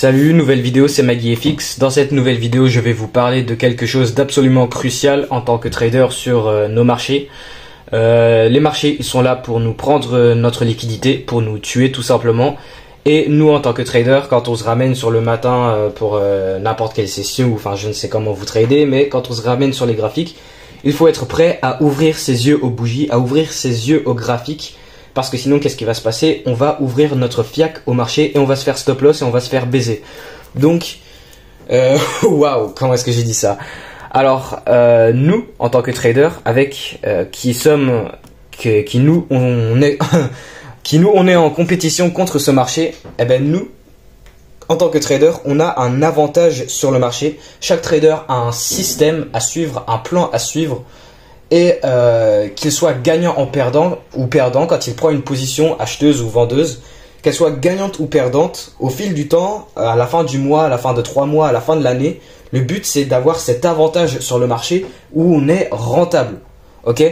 Salut, nouvelle vidéo, c'est MaggyFX. Dans cette nouvelle vidéo, je vais vous parler de quelque chose d'absolument crucial en tant que trader sur nos marchés. Les marchés, ils sont là pour nous prendre notre liquidité, pour nous tuer tout simplement. Et nous, en tant que trader, quand on se ramène sur le matin pour n'importe quelle session, ou enfin je ne sais comment vous tradez, mais quand on se ramène sur les graphiques, il faut être prêt à ouvrir ses yeux aux bougies, à ouvrir ses yeux aux graphiques. Parce que sinon, qu'est-ce qui va se passer? On va ouvrir notre fiac au marché et on va se faire stop loss et on va se faire baiser. Donc, waouh, comment est-ce que j'ai dit ça? Alors, nous, en tant que trader, avec qui nous, on est, on est en compétition contre ce marché, eh ben nous, en tant que trader, on a un avantage sur le marché. Chaque trader a un système à suivre, un plan à suivre. Et qu'il soit gagnant ou perdant quand il prend une position acheteuse ou vendeuse, qu'elle soit gagnante ou perdante, au fil du temps, à la fin du mois, à la fin de 3 mois, à la fin de l'année, le but c'est d'avoir cet avantage sur le marché où on est rentable, ok?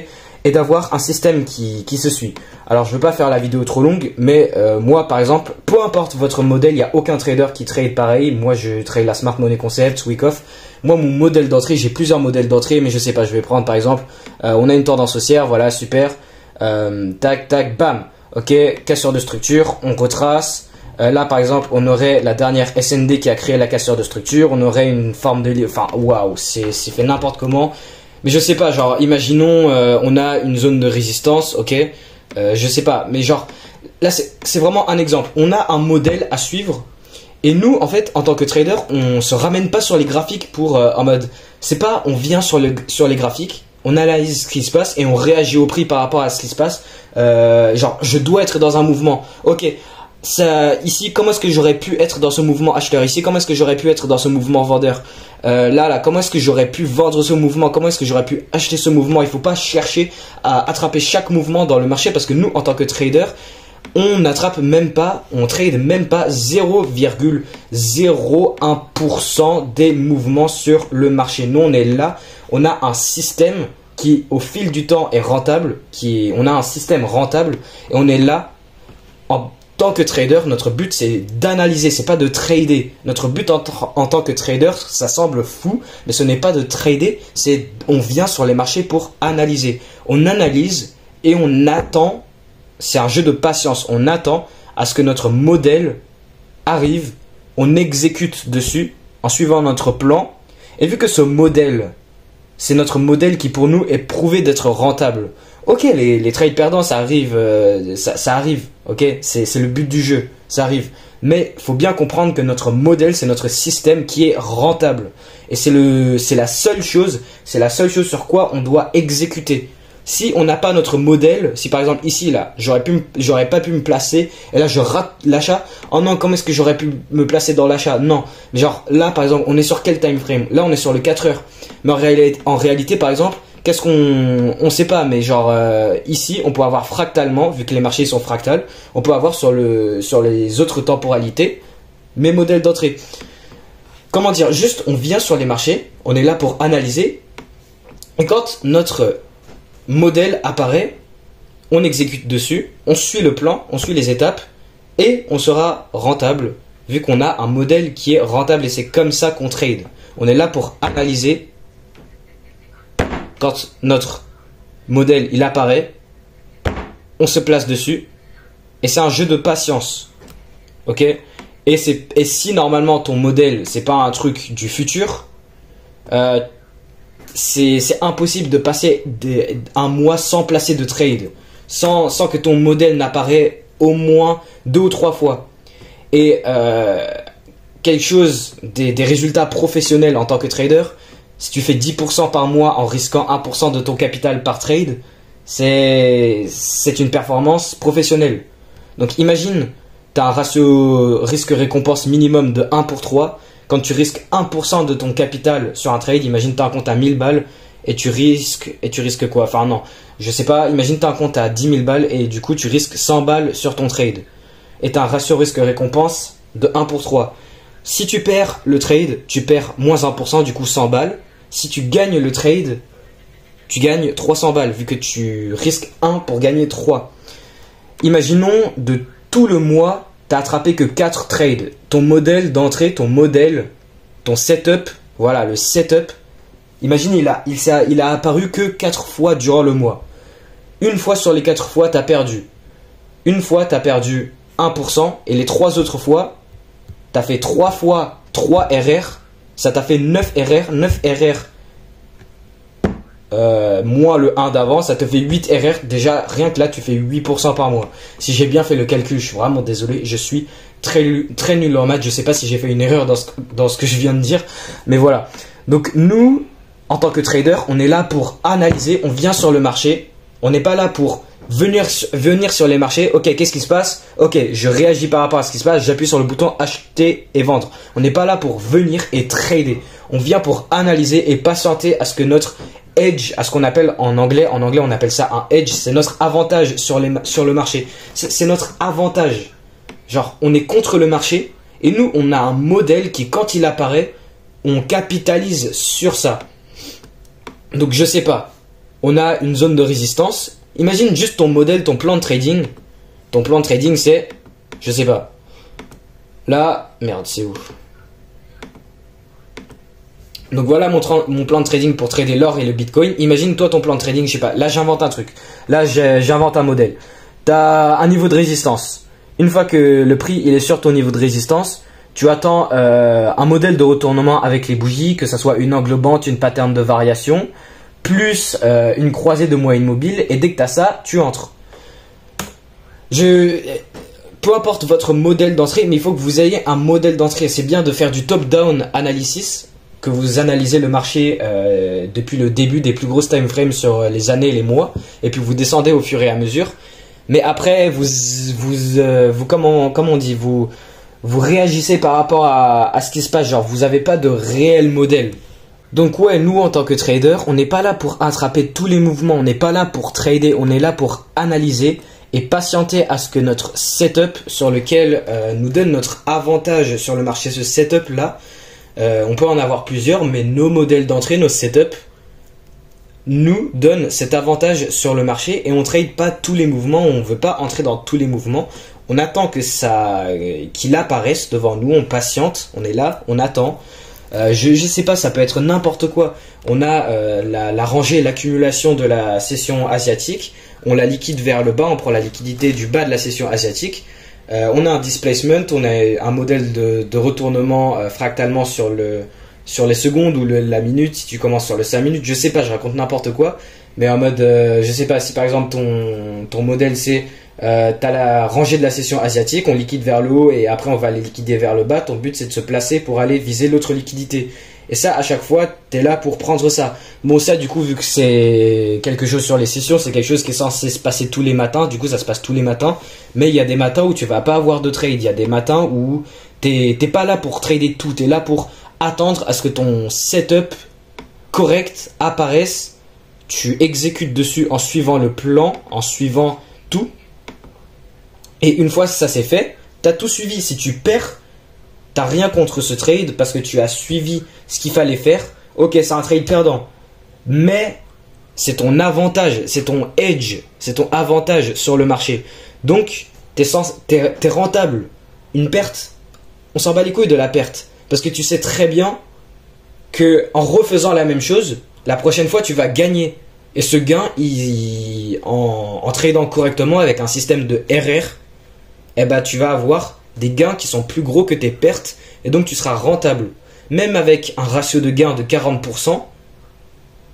Et d'avoir un système qui se suit. Alors je ne veux pas faire la vidéo trop longue, mais moi par exemple, peu importe votre modèle, il n'y a aucun trader qui trade pareil. Moi je trade la Smart Money Concept, Wyckoff. Moi mon modèle d'entrée, j'ai plusieurs modèles d'entrée, mais je sais pas, je vais prendre par exemple, on a une tendance haussière, voilà, super. Tac, tac, bam. Ok, cassure de structure, on retrace. Là par exemple, on aurait la dernière SND qui a créé la cassure de structure, on aurait une forme de... Enfin, waouh, c'est fait n'importe comment. Mais je sais pas, genre, imaginons, on a une zone de résistance, ok, je sais pas, mais genre, là c'est vraiment un exemple. On a un modèle à suivre, et nous, en fait, en tant que trader, on se ramène pas sur les graphiques pour, en mode, c'est pas, on vient sur les graphiques, on analyse ce qui se passe, et on réagit au prix par rapport à ce qui se passe, genre, je dois être dans un mouvement, ok. Ça, ici, comment est-ce que j'aurais pu être dans ce mouvement acheteur? Ici, comment est-ce que j'aurais pu être dans ce mouvement vendeur? Là, comment est-ce que j'aurais pu vendre ce mouvement? Comment est-ce que j'aurais pu acheter ce mouvement? Il faut pas chercher à attraper chaque mouvement dans le marché parce que nous, en tant que trader, on n'attrape même pas, on trade même pas 0,01% des mouvements sur le marché. Nous, on est là, on a un système qui, au fil du temps, est rentable, on a un système rentable et on est là en tant que trader, notre but c'est d'analyser, c'est pas de trader. Notre but en tant que trader, ça semble fou, mais ce n'est pas de trader, c'est on vient sur les marchés pour analyser. On analyse et on attend, c'est un jeu de patience, on attend à ce que notre modèle arrive, on exécute dessus en suivant notre plan. Et vu que ce modèle, c'est notre modèle qui pour nous est prouvé d'être rentable. Ok, les trades perdants, ça arrive, ça arrive, ok, c'est le but du jeu, ça arrive. Mais faut bien comprendre que notre modèle, c'est notre système qui est rentable. Et c'est la seule chose sur quoi on doit exécuter. Si on n'a pas notre modèle, si par exemple ici, là, j'aurais pas pu me placer, et là je rate l'achat, oh non, comment est-ce que j'aurais pu me placer dans l'achat? Non, genre là par exemple, on est sur quel time frame? Là on est sur le 4 heures. Mais en réalité par exemple, qu'est-ce on sait pas, mais genre ici on peut avoir fractalement, vu que les marchés sont fractales, on peut avoir sur les autres temporalités mes modèles d'entrée. Comment dire, juste on vient sur les marchés, on est là pour analyser, et quand notre modèle apparaît, on exécute dessus, on suit le plan, on suit les étapes, et on sera rentable, vu qu'on a un modèle qui est rentable, et c'est comme ça qu'on trade. On est là pour analyser. Quand notre modèle il apparaît, on se place dessus et c'est un jeu de patience, ok? Et si normalement ton modèle c'est pas un truc du futur, c'est impossible de passer un mois sans placer de trade, sans que ton modèle n'apparaît au moins 2 ou 3 fois. Et quelque chose des résultats professionnels en tant que trader. Si tu fais 10% par mois en risquant 1% de ton capital par trade, c'est une performance professionnelle. Donc imagine, tu as un ratio risque-récompense minimum de 1 pour 3. Quand tu risques 1% de ton capital sur un trade, imagine tu as un compte à 1000 balles et tu risques quoi? Enfin non, je sais pas, imagine tu as un compte à 10 000 balles et du coup tu risques 100 balles sur ton trade. Et tu as un ratio risque-récompense de 1 pour 3. Si tu perds le trade, tu perds moins 1%, du coup 100 balles. Si tu gagnes le trade, tu gagnes 300 balles, vu que tu risques 1 pour gagner 3. Imaginons de tout le mois, t'as attrapé que 4 trades. Ton modèle d'entrée, ton setup, voilà, le setup, imagine, il a apparu que 4 fois durant le mois. Une fois sur les 4 fois, t'as perdu. Une fois, t'as perdu 1%, et les 3 autres fois, t'as fait 3 fois 3 RR, ça t'a fait 9 RR, 9 RR moins le 1 d'avant, ça te fait 8 RR. Déjà, rien que là, tu fais 8% par mois. Si j'ai bien fait le calcul, je suis vraiment désolé, je suis très nul en maths, je sais pas si j'ai fait une erreur dans ce que je viens de dire, mais voilà. Donc nous, en tant que trader, on est là pour analyser, on vient sur le marché, on n'est pas là pour venir sur les marchés. Ok, qu'est-ce qui se passe? Ok, je réagis par rapport à ce qui se passe, j'appuie sur le bouton acheter et vendre. On n'est pas là pour venir et trader, on vient pour analyser et patienter à ce que notre edge, à ce qu'on appelle en anglais on appelle ça un edge, c'est notre avantage sur le marché, c'est notre avantage. Genre, on est contre le marché et nous, on a un modèle qui, quand il apparaît, on capitalise sur ça. Donc, je sais pas, on a une zone de résistance. Imagine juste ton modèle, ton plan de trading. Ton plan de trading, c'est, je sais pas. Là, merde, c'est où? Donc voilà mon plan de trading pour trader l'or et le bitcoin. Imagine toi ton plan de trading, je sais pas, là j'invente un truc. Là j'invente un modèle. T'as un niveau de résistance. Une fois que le prix il est sur ton niveau de résistance, tu attends un modèle de retournement avec les bougies, que ça soit une englobante, une pattern de variation, plus une croisée de moyenne mobile, et dès que t'as ça, tu entres. Peu importe votre modèle d'entrée, mais il faut que vous ayez un modèle d'entrée. C'est bien de faire du top-down analysis, que vous analysez le marché depuis le début des plus grosses time frames sur les années et les mois, et puis vous descendez au fur et à mesure. Mais après, comment on dit, vous réagissez par rapport à ce qui se passe. Genre, vous n'avez pas de réel modèle. Donc ouais, nous en tant que trader, on n'est pas là pour attraper tous les mouvements, on n'est pas là pour trader, on est là pour analyser et patienter à ce que notre setup sur lequel nous donne notre avantage sur le marché, ce setup là, on peut en avoir plusieurs, mais nos modèles d'entrée, nos setups, nous donnent cet avantage sur le marché et on ne trade pas tous les mouvements, on ne veut pas entrer dans tous les mouvements. On attend qu'il apparaisse devant nous, on patiente, on est là, on attend. Je sais pas, ça peut être n'importe quoi. On a la rangée, l'accumulation de la session asiatique, on la liquide vers le bas, on prend la liquidité du bas de la session asiatique. On a un displacement, on a un modèle de retournement fractalement sur les secondes ou la minute. Si tu commences sur le 5 minutes, je sais pas, je raconte n'importe quoi, mais en mode, je sais pas, si par exemple ton modèle c'est t'as la rangée de la session asiatique, on liquide vers le haut et après on va les liquider vers le bas. Ton but c'est de se placer pour aller viser l'autre liquidité. Et ça, à chaque fois, t'es là pour prendre ça. Bon, ça, du coup, vu que c'est quelque chose sur les sessions, c'est quelque chose qui est censé se passer tous les matins. Du coup, ça se passe tous les matins. Mais il y a des matins où tu vas pas avoir de trade. Il y a des matins où t'es pas là pour trader tout. T'es là pour attendre à ce que ton setup correct apparaisse. Tu exécutes dessus en suivant le plan, en suivant tout. Et une fois que ça c'est fait, t'as tout suivi. Si tu perds, t'as rien contre ce trade parce que tu as suivi ce qu'il fallait faire. Ok, c'est un trade perdant, mais c'est ton avantage, c'est ton edge, c'est ton avantage sur le marché. Donc, t'es rentable. Une perte, on s'en bat les couilles de la perte. Parce que tu sais très bien que en refaisant la même chose, la prochaine fois, tu vas gagner. Et ce gain, en tradant correctement avec un système de RR, eh ben, tu vas avoir des gains qui sont plus gros que tes pertes et donc tu seras rentable. Même avec un ratio de gain de 40%,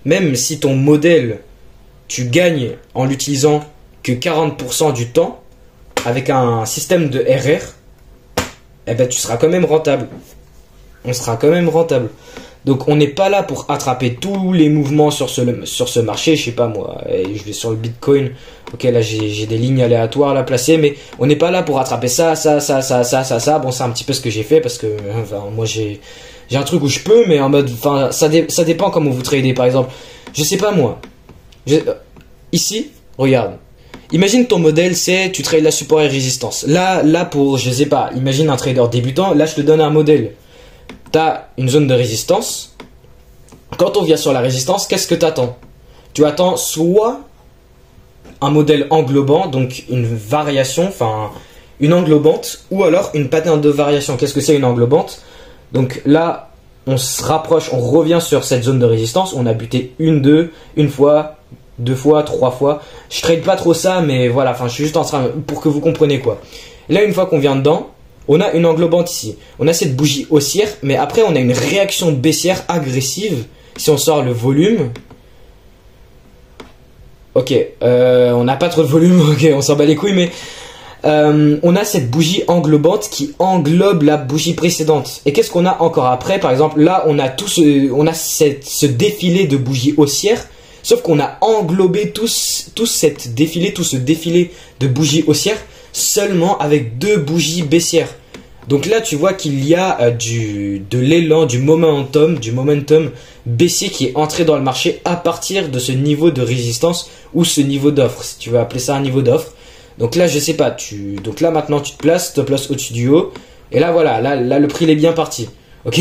même si ton modèle, tu gagnes en l'utilisant que 40% du temps, avec un système de RR, eh ben, tu seras quand même rentable. On sera quand même rentable. Donc on n'est pas là pour attraper tous les mouvements sur ce marché, je sais pas moi, je vais sur le Bitcoin, ok là j'ai des lignes aléatoires là placées, mais on n'est pas là pour attraper ça, bon c'est un petit peu ce que j'ai fait parce que enfin, moi j'ai un truc où je peux, mais en mode, enfin ça dépend comment vous tradez par exemple, je sais pas moi, ici, regarde, imagine ton modèle c'est tu trades la support et résistance, là pour, je sais pas, imagine un trader débutant, là je te donne un modèle. T'as une zone de résistance. Quand on vient sur la résistance, qu'est-ce que tu attends? Tu attends soit un modèle englobant, donc une variation, enfin une englobante ou alors une pattern de variation. Qu'est-ce que c'est une englobante? Donc là, on se rapproche, on revient sur cette zone de résistance. On a buté une fois, 2 fois, 3 fois. Je trade pas trop ça, mais voilà, enfin, je suis juste en train pour que vous compreniez quoi. Et là, une fois qu'on vient dedans, on a une englobante ici. On a cette bougie haussière, mais après, on a une réaction baissière agressive. Si on sort le volume. Ok, on n'a pas trop de volume, ok, on s'en bat les couilles, mais on a cette bougie englobante qui englobe la bougie précédente. Et qu'est-ce qu'on a encore après? Par exemple, là, on a ce défilé de bougies haussières, sauf qu'on a englobé tout ce défilé de bougies haussières seulement avec 2 bougies baissières. Donc là, tu vois qu'il y a de l'élan, du momentum baissier qui est entré dans le marché à partir de ce niveau de résistance ou ce niveau d'offre, si tu veux appeler ça un niveau d'offre. Donc là, je sais pas, donc là maintenant tu te places, stop loss au-dessus du haut, et là voilà, là le prix il est bien parti, ok.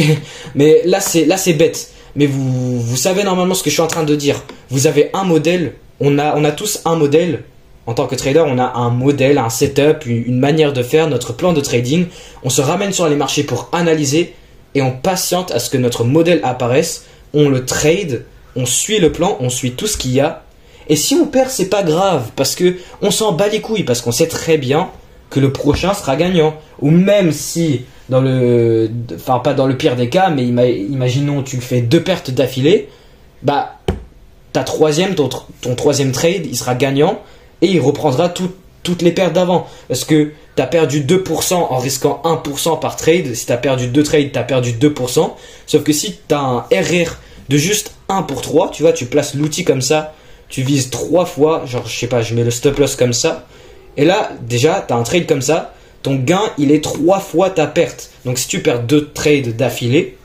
Mais là c'est bête, mais vous savez normalement ce que je suis en train de dire. Vous avez un modèle, on a tous un modèle. En tant que trader, on a un modèle, un setup, une manière de faire, notre plan de trading. On se ramène sur les marchés pour analyser et on patiente à ce que notre modèle apparaisse. On le trade, on suit le plan, on suit tout ce qu'il y a. Et si on perd, c'est pas grave parce que on s'en bat les couilles parce qu'on sait très bien que le prochain sera gagnant. Ou même si pas dans le pire des cas, mais imaginons tu fais 2 pertes d'affilée, bah ton troisième trade, il sera gagnant. Et il reprendra toutes les pertes d'avant. Parce que tu as perdu 2% en risquant 1% par trade. Si tu as perdu 2 trades, tu as perdu 2%. Sauf que si tu as un RR de juste 1 pour 3, tu vois, tu places l'outil comme ça, tu vises 3 fois, genre je sais pas, je mets le stop loss comme ça. Et là, déjà, tu as un trade comme ça, ton gain, il est 3 fois ta perte. Donc si tu perds 2 trades d'affilée,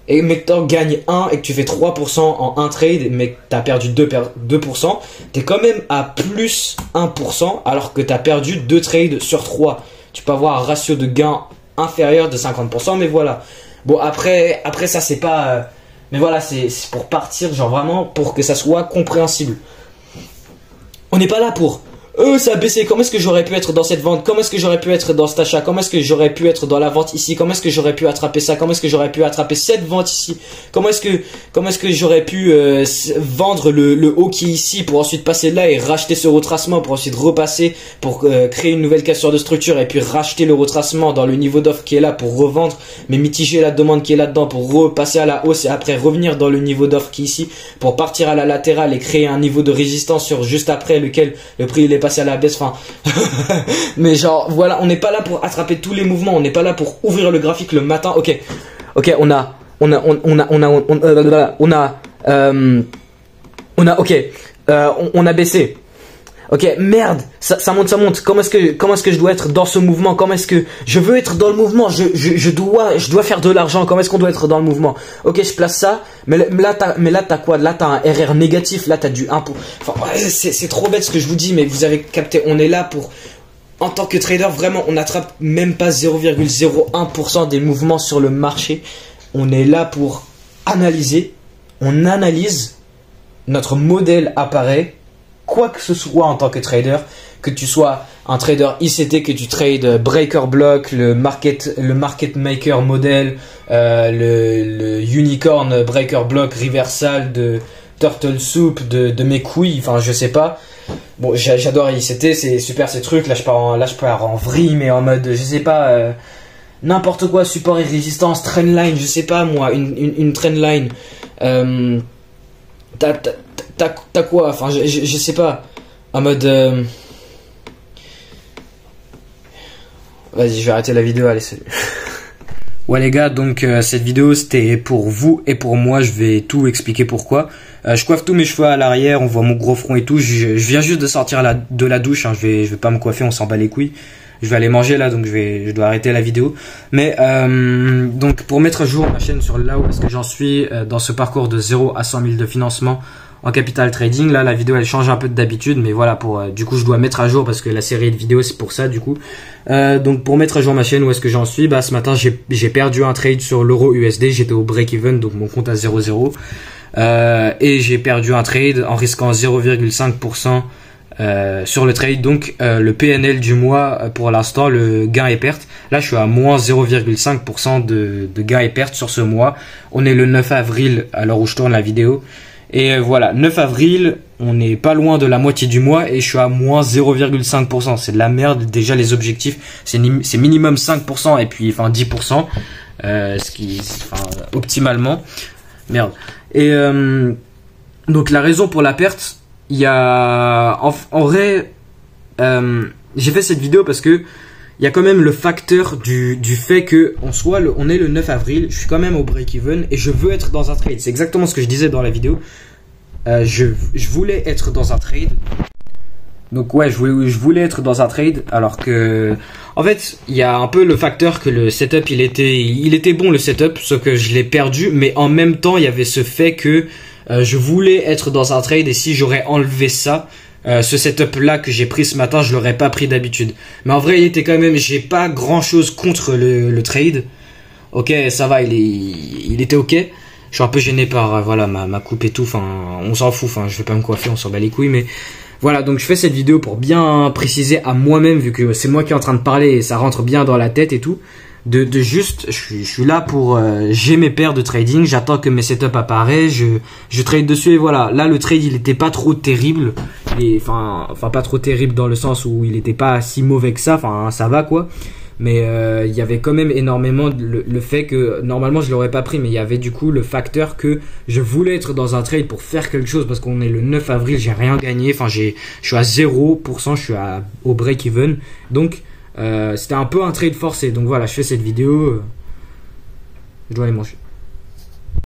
et mais que tu gagnes 1 et que tu fais 3% en un trade, mais que tu as perdu 2%, tu es quand même à plus 1% alors que tu as perdu 2 trades sur 3. Tu peux avoir un ratio de gain inférieur de 50%, mais voilà. Bon, après ça, c'est pas... mais voilà, c'est pour partir, genre vraiment, pour que ça soit compréhensible. On n'est pas là pour... ça a baissé, comment est-ce que j'aurais pu être dans cette vente? Comment est-ce que j'aurais pu être dans cet achat? Comment est-ce que j'aurais pu être dans la vente ici? Comment est-ce que j'aurais pu attraper ça? Comment est-ce que j'aurais pu attraper cette vente ici? Comment est-ce que j'aurais pu vendre le haut qui est ici pour ensuite passer là et racheter ce retracement pour ensuite repasser pour créer une nouvelle cassure de structure et puis racheter le retracement dans le niveau d'offre qui est là pour revendre mais mitiger la demande qui est là-dedans pour repasser à la hausse et après revenir dans le niveau d'offre qui est ici pour partir à la latérale et créer un niveau de résistance sur juste après lequel le prix il est passé à la baisse, enfin mais genre voilà, on n'est pas là pour attraper tous les mouvements, on n'est pas là pour ouvrir le graphique le matin. Ok, on a baissé. Ok, merde, ça monte. Comment est-ce que je dois être dans ce mouvement? Comment est-ce que je veux être dans le mouvement? Je dois faire de l'argent. Comment est-ce qu'on doit être dans le mouvement? Ok, je place ça, mais là t'as quoi? Là t'as un RR négatif, là t'as du 1 pour... Enfin, c'est trop bête ce que je vous dis, mais vous avez capté, on est là pour... En tant que trader, vraiment, on n'attrape même pas 0,01% des mouvements sur le marché. On est là pour analyser, on analyse, notre modèle apparaît. Quoi que ce soit en tant que trader, que tu sois un trader ICT, que tu trades breaker block, le market maker model, le unicorn breaker block reversal de turtle soup de mes couilles, enfin je sais pas. Bon, j'adore ICT, c'est super ces trucs. Là je pars en vrille, mais en mode je sais pas, n'importe quoi, support et résistance, trendline, je sais pas moi, une trendline. T'as quoi? Enfin, je sais pas. En mode... Vas-y, je vais arrêter la vidéo. Allez, salut. Ouais les gars, donc cette vidéo c'était pour vous et pour moi. Je vais tout expliquer pourquoi. Je coiffe tous mes cheveux à l'arrière. On voit mon gros front et tout. Je viens juste de sortir de la douche. Hein. Je vais pas me coiffer, on s'en bat les couilles. Je vais aller manger là, donc je dois arrêter la vidéo. Mais donc pour mettre à jour ma chaîne sur là où est-ce que j'en suis dans ce parcours de 0 à 100 000 de financement en capital trading. Là la vidéo elle change un peu d'habitude, mais voilà, pour du coup je dois mettre à jour parce que la série de vidéos c'est pour ça du coup. Donc pour mettre à jour ma chaîne, où est-ce que j'en suis? Bah ce matin j'ai perdu un trade sur l'euro USD, j'étais au break even, donc mon compte à 0,0. Et j'ai perdu un trade en risquant 0,5% sur le trade. Donc le PNL du mois pour l'instant, le gain et perte. Là je suis à moins 0,5% de gain et perte sur ce mois. On est le 9 avril à l'heure où je tourne la vidéo. Et voilà, 9 avril, on n'est pas loin de la moitié du mois et je suis à moins 0,5%. C'est de la merde. Déjà les objectifs, c'est minimum 5% et puis enfin 10%, ce qui, enfin, optimalement. Merde. Et donc la raison pour la perte, il y a en vrai, j'ai fait cette vidéo parce que il y a quand même le facteur du fait que on est le 9 avril, je suis quand même au break-even et je veux être dans un trade. C'est exactement ce que je disais dans la vidéo. Je voulais être dans un trade. Donc ouais, je voulais être dans un trade alors que en fait, il y a un peu le facteur que le setup il était bon le setup, sauf que je l'ai perdu, mais en même temps, il y avait ce fait que je voulais être dans un trade et si j'aurais enlevé ça, ce setup là que j'ai pris ce matin, je l'aurais pas pris d'habitude. Mais en vrai, il était quand même, j'ai pas grand chose contre le trade. Ok, ça va, il était ok. Je suis un peu gêné par voilà ma coupe et tout. Enfin, on s'en fout. Enfin, je vais pas me coiffer, on s'en bat les couilles. Mais voilà, donc je fais cette vidéo pour bien préciser à moi-même, vu que c'est moi qui est en train de parler et ça rentre bien dans la tête et tout. De juste, je suis là pour j'ai mes paires de trading, j'attends que mes setups apparaissent, je trade dessus et voilà. Là le trade il était pas trop terrible, enfin pas trop terrible dans le sens où il était pas si mauvais que ça, enfin ça va quoi. Mais il y avait quand même énormément le fait que normalement je l'aurais pas pris, mais il y avait du coup le facteur que je voulais être dans un trade pour faire quelque chose parce qu'on est le 9 avril, j'ai rien gagné, enfin je suis à 0%, je suis au break even, donc c'était un peu un trade forcé. Donc voilà, je fais cette vidéo, je dois aller manger.